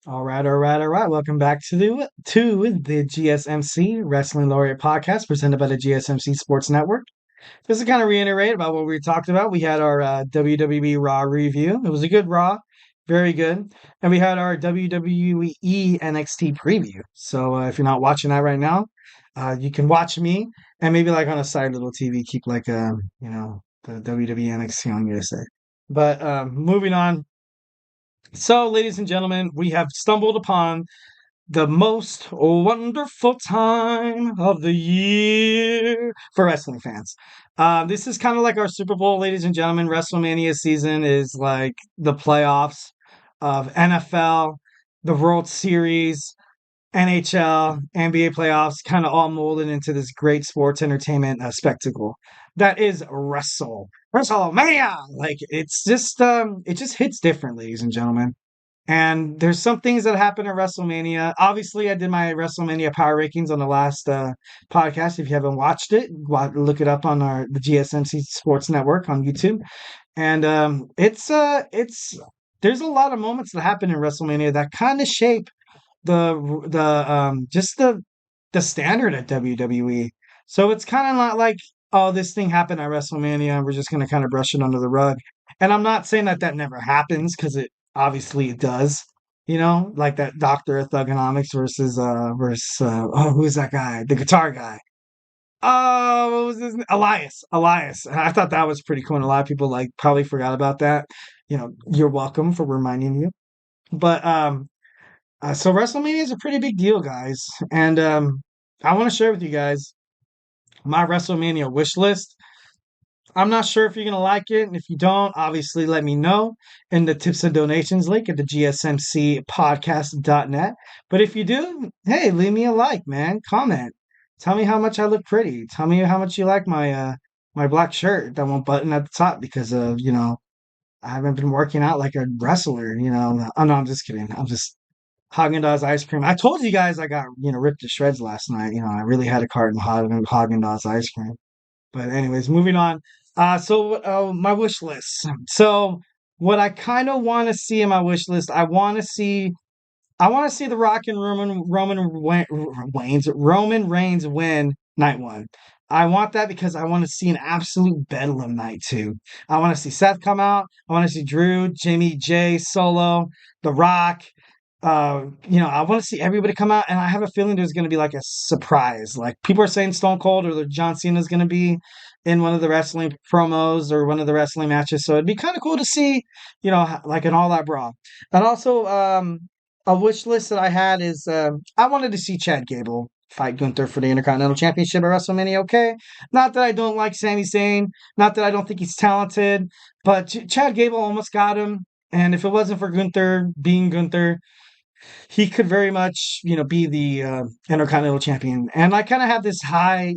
All right. Welcome back to the GSMC Wrestling Laureate Podcast presented by the GSMC Sports Network. Just to kind of reiterate about what we talked about, we had our WWE Raw review. It was a good Raw, very good, and we had our WWE NXT preview. So if you're not watching that right now, you can watch me and maybe like on a side little TV, keep like the WWE NXT on USA. But moving on. So, ladies and gentlemen, we have stumbled upon the most wonderful time of the year for wrestling fans. This is kind of like our Super Bowl, ladies and gentlemen. WrestleMania season is like the playoffs of NFL, the World Series, NHL, NBA playoffs, kind of all molded into this great sports entertainment spectacle that is WrestleMania. Like it just hits different, ladies and gentlemen. And there's some things that happen at WrestleMania. Obviously, I did my WrestleMania power rankings on the last podcast. If you haven't watched it, look it up on the GSMC Sports Network on YouTube. And it's there's a lot of moments that happen in WrestleMania that kind of shape the standard at WWE. So it's kind of not like, oh, this thing happened at WrestleMania and we're just going to kind of brush it under the rug. And I'm not saying that never happens because it obviously it does. Like that Doctor of Thugonomics versus who's that guy? The guitar guy. Oh, what was his name? Elias. I thought that was pretty cool, and a lot of people like probably forgot about that. You're welcome for reminding you. But so WrestleMania is a pretty big deal, guys, and I want to share with you guys my WrestleMania wish list. I'm not sure if you're gonna like it, and if you don't, obviously let me know in the tips and donations link at the gsmcpodcast.net. But if you do, hey, leave me a like, man. Comment. Tell me how much I look pretty. Tell me how much you like my black shirt that won't button at the top because of I haven't been working out like a wrestler. Oh no, I'm just kidding. I'm just Haagen-Dazs ice cream. I told you guys I got, ripped to shreds last night. I really had a carton of Haagen-Dazs ice cream. But anyways, moving on. My wish list. So what I kind of want to see in my wish list, I want to see The Rock and Roman Reigns win night one. I want that because I want to see an absolute bedlam night two. I want to see Seth come out. I want to see Drew, Jimmy, Jay, Solo, The Rock. I want to see everybody come out, and I have a feeling there's going to be like a surprise. Like people are saying Stone Cold or John Cena is going to be in one of the wrestling promos or one of the wrestling matches. So it'd be kind of cool to see, like an all-out brawl. And also, a wish list that I had is I wanted to see Chad Gable fight Gunther for the Intercontinental Championship at WrestleMania. Okay, not that I don't like Sami Zayn, not that I don't think he's talented, but Chad Gable almost got him. And if it wasn't for Gunther being Gunther, he could very much, be the Intercontinental Champion. And I kind of have this high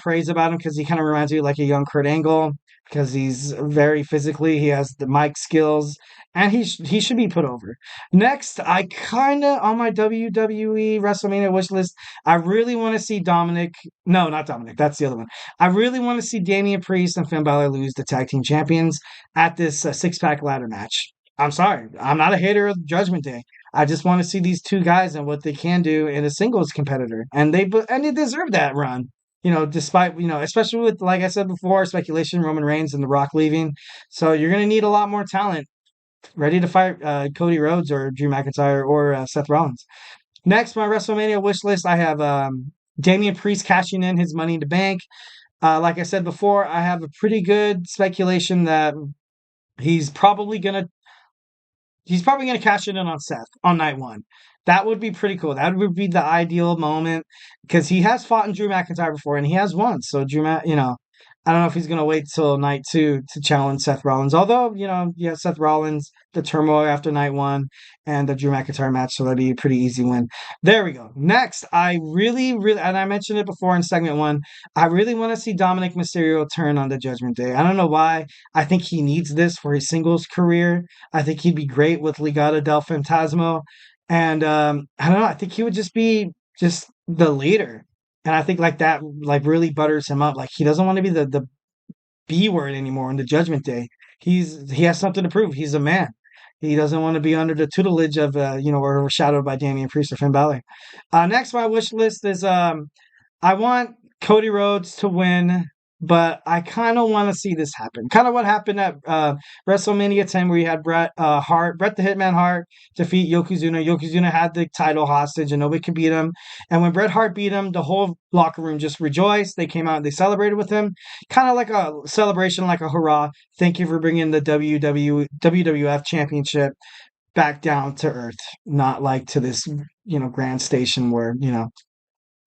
praise about him because he kind of reminds me of like a young Kurt Angle because he's very physically, he has the mic skills, and he should be put over. Next, I kind of on my WWE WrestleMania wish list, I really want to see Dominic. No, not Dominic. That's the other one. I really want to see Damian Priest and Finn Balor lose the tag team champions at this six-pack ladder match. I'm sorry, I'm not a hater of Judgment Day. I just want to see these two guys and what they can do in a singles competitor, and they deserve that run. Despite especially with like I said before, speculation Roman Reigns and The Rock leaving, so you're gonna need a lot more talent ready to fight Cody Rhodes or Drew McIntyre or Seth Rollins. Next, my WrestleMania wish list, I have Damian Priest cashing in his Money in the Bank. Like I said before, I have a pretty good speculation that he's probably gonna cash it in on Seth on night one. That would be pretty cool. That would be the ideal moment because he has fought in Drew McIntyre before and he has won. So I don't know if he's gonna wait till night two to challenge Seth Rollins. Although Seth Rollins, the turmoil after night one, and the Drew McIntyre match, so that'd be a pretty easy win. There we go. Next, I really, really, and I mentioned it before in segment one. I really want to see Dominic Mysterio turn on the Judgment Day. I don't know why. I think he needs this for his singles career. I think he'd be great with Legado del Fantasma, and I don't know. I think he would just be just the leader. And I think like that like really butters him up. Like he doesn't want to be the B word anymore in the Judgment Day. He has something to prove. He's a man. He doesn't want to be under the tutelage of, or overshadowed by Damian Priest or Finn Balor. Next, my wish list is I want Cody Rhodes to win, but I kind of want to see this happen. Kind of what happened at WrestleMania 10, where you had Bret the Hitman Hart, defeat Yokozuna. Yokozuna had the title hostage, and nobody could beat him. And when Bret Hart beat him, the whole locker room just rejoiced. They came out and they celebrated with him, kind of like a celebration, like a hurrah. Thank you for bringing the WWF Championship back down to earth, not like to this, grand station where,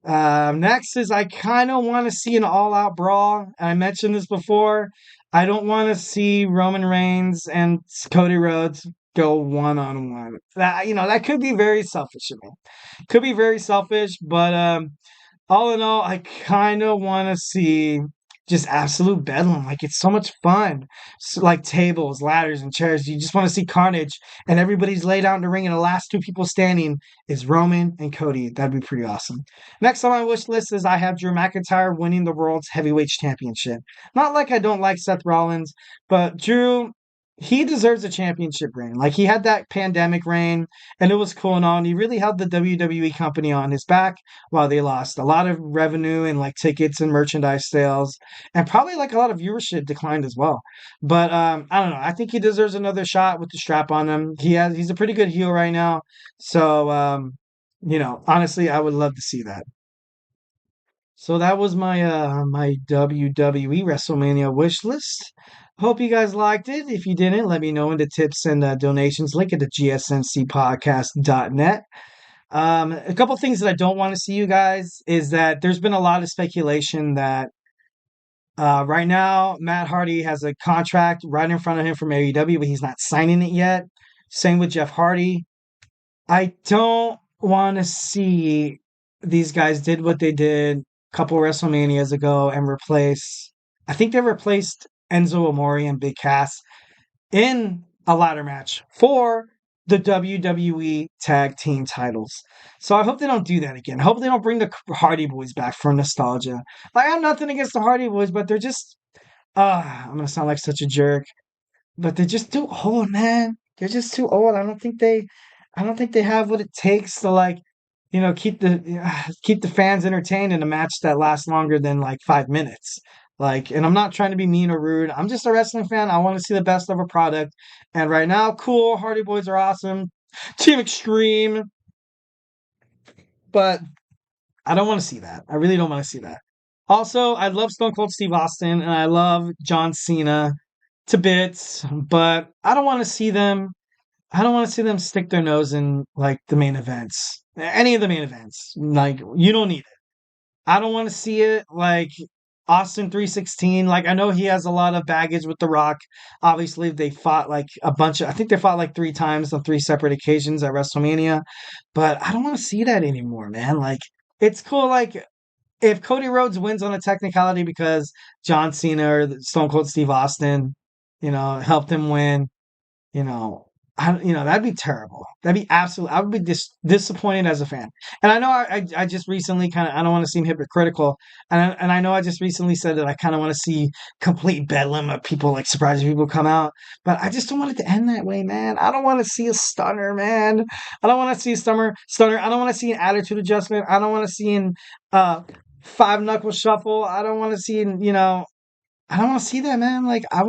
next is I kind of want to see an all-out brawl. I mentioned this before. I don't want to see Roman Reigns and Cody Rhodes go one-on-one. That could be very selfish of me. Could be very selfish, but all in all, I kind of want to see just absolute bedlam. Like, it's so much fun. So, like tables, ladders, and chairs. You just want to see carnage, and everybody's laid out in the ring, and the last two people standing is Roman and Cody. That'd be pretty awesome. Next on my wish list is I have Drew McIntyre winning the World's Heavyweight Championship. Not like I don't like Seth Rollins, but Drew, he deserves a championship reign. Like, he had that pandemic reign, and it was cool and all, and he really held the WWE company on his back while they lost a lot of revenue and like tickets and merchandise sales, and probably like a lot of viewership declined as well. But I don't know. I think he deserves another shot with the strap on him. He's a pretty good heel right now. So honestly, I would love to see that. So that was my WWE WrestleMania wish list. Hope you guys liked it. If you didn't, let me know in the tips and donations link at the gsmcpodcast.net. A couple things that I don't want to see, you guys, is that there's been a lot of speculation that right now Matt Hardy has a contract right in front of him from AEW, but he's not signing it yet. Same with Jeff Hardy. I don't want to see these guys did what they did a couple WrestleManias ago and I think they replaced Enzo Amore and Big Cass in a ladder match for the WWE Tag Team titles. So I hope they don't do that again. I hope they don't bring the Hardy Boys back for nostalgia. Like, I have nothing against the Hardy Boys, but they're just, I'm going to sound like such a jerk, but they're just too old, man. They're just too old. I don't think they have what it takes to, like, keep the fans entertained in a match that lasts longer than like 5 minutes. Like, and I'm not trying to be mean or rude. I'm just a wrestling fan. I want to see the best of a product. And right now, cool. Hardy Boys are awesome. Team Extreme. But I don't want to see that. I really don't want to see that. Also, I love Stone Cold Steve Austin and I love John Cena to bits, but I don't want to see them stick their nose in like the main events. Any of the main events. Like, you don't need it. I don't want to see it like Austin 316. Like, I know he has a lot of baggage with The Rock. Obviously, they fought like I think they fought like 3 times on 3 separate occasions at WrestleMania. But I don't want to see that anymore, man. Like, it's cool. Like, if Cody Rhodes wins on a technicality because John Cena or Stone Cold Steve Austin, helped him win, you know, that'd be terrible. That'd be absolute. I would be disappointed as a fan. And I know I just recently I don't want to seem hypocritical. And I know I just recently said that I kind of want to see complete bedlam of people, like surprising people come out. But I just don't want it to end that way, man. I don't want to see a stunner, man. I don't want to see a stunner. I don't want to see an attitude adjustment. I don't want to see an 5 knuckle shuffle. I don't want to see I don't want to see that, man. Like, I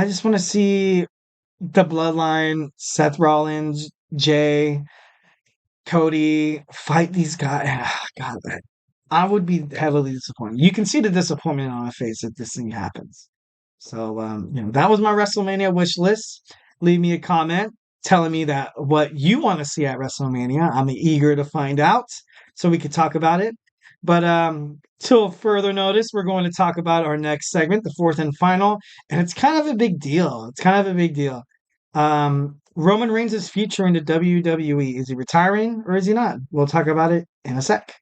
just want to see the Bloodline, Seth Rollins, Jay, Cody fight these guys. God, I would be heavily disappointed. You can see the disappointment on my face if this thing happens. So, that was my WrestleMania wish list. Leave me a comment telling me that what you want to see at WrestleMania. I'm eager to find out so we could talk about it. But till further notice, we're going to talk about our next segment, the fourth and final, and it's kind of a big deal. Roman Reigns' future in the WWE. Is he retiring or is he not? We'll talk about it in a sec.